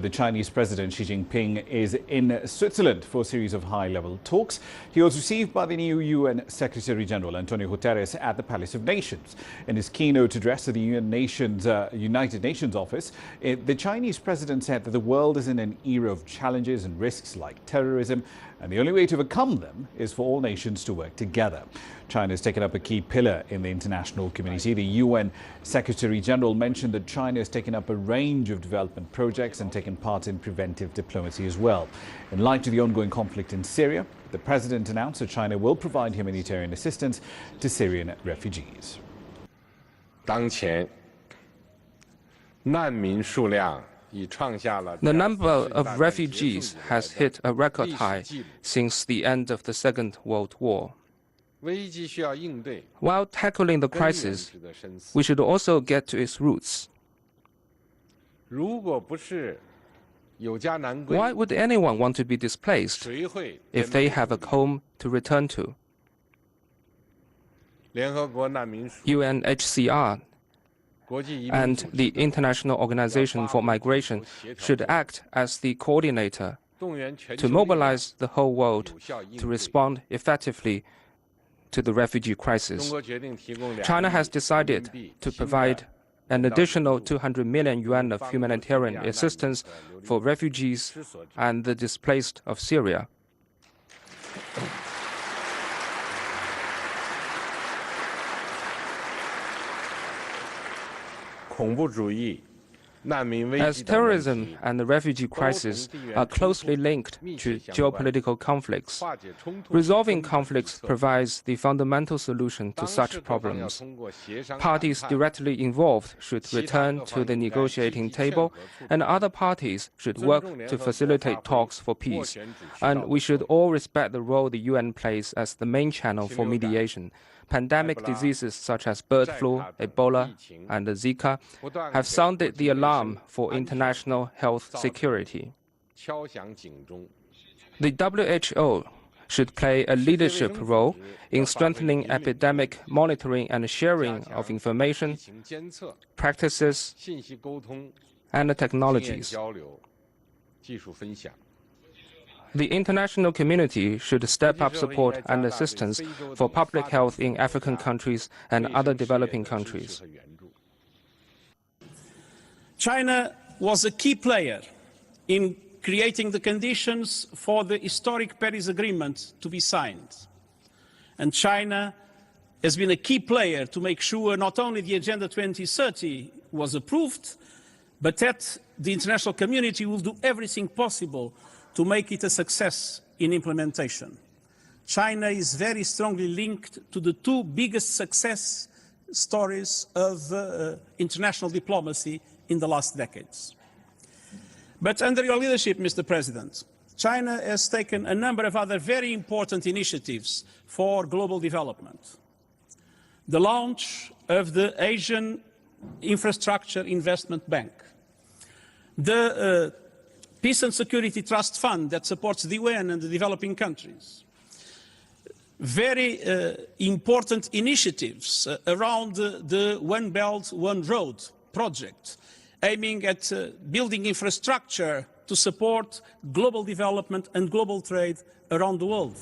The Chinese President Xi Jinping is in Switzerland for a series of high-level talks. He was received by the new UN Secretary-General Antonio Guterres at the Palace of Nations. In his keynote address to the United Nations office, the Chinese president said that the world is in an era of challenges and risks like terrorism, and the only way to overcome them is for all nations to work together. China has taken up a key pillar in the international community. The UN Secretary-General mentioned that China has taken up a range of development projects and taken part in preventive diplomacy as well. In light of the ongoing conflict in Syria, the president announced that China will provide humanitarian assistance to Syrian refugees. 当前难民数量 The number of refugees has hit a record high since the end of the Second World War. While tackling the crisis, we should also get to its roots. Why would anyone want to be displaced if they have a home to return to? UNHCR and the International Organization for Migration should act as the coordinator to mobilize the whole world to respond effectively to the refugee crisis. China has decided to provide an additional 200 million yuan of humanitarian assistance for refugees and the displaced of Syria. As terrorism and the refugee crisis are closely linked to geopolitical conflicts, resolving conflicts provides the fundamental solution to such problems. Parties directly involved should return to the negotiating table, and other parties should work to facilitate talks for peace. And we should all respect the role the UN plays as the main channel for mediation. Pandemic diseases such as bird flu, Ebola, and Zika have sounded the alarm for international health security. The WHO should play a leadership role in strengthening epidemic monitoring and sharing of information, practices, and technologies. The international community should step up support and assistance for public health in African countries and other developing countries. China was a key player in creating the conditions for the historic Paris Agreement to be signed. And China has been a key player to make sure not only the Agenda 2030 was approved, but that the international community will do everything possible to make it a success in implementation. China is very strongly linked to the two biggest success stories of international diplomacy in the last decades. But under your leadership, Mr. President, China has taken a number of other very important initiatives for global development. The launch of the Asian Infrastructure Investment Bank, the Peace and Security Trust Fund that supports the UN and the developing countries. Very important initiatives around the One Belt, One Road project, aiming at building infrastructure to support global development and global trade around the world.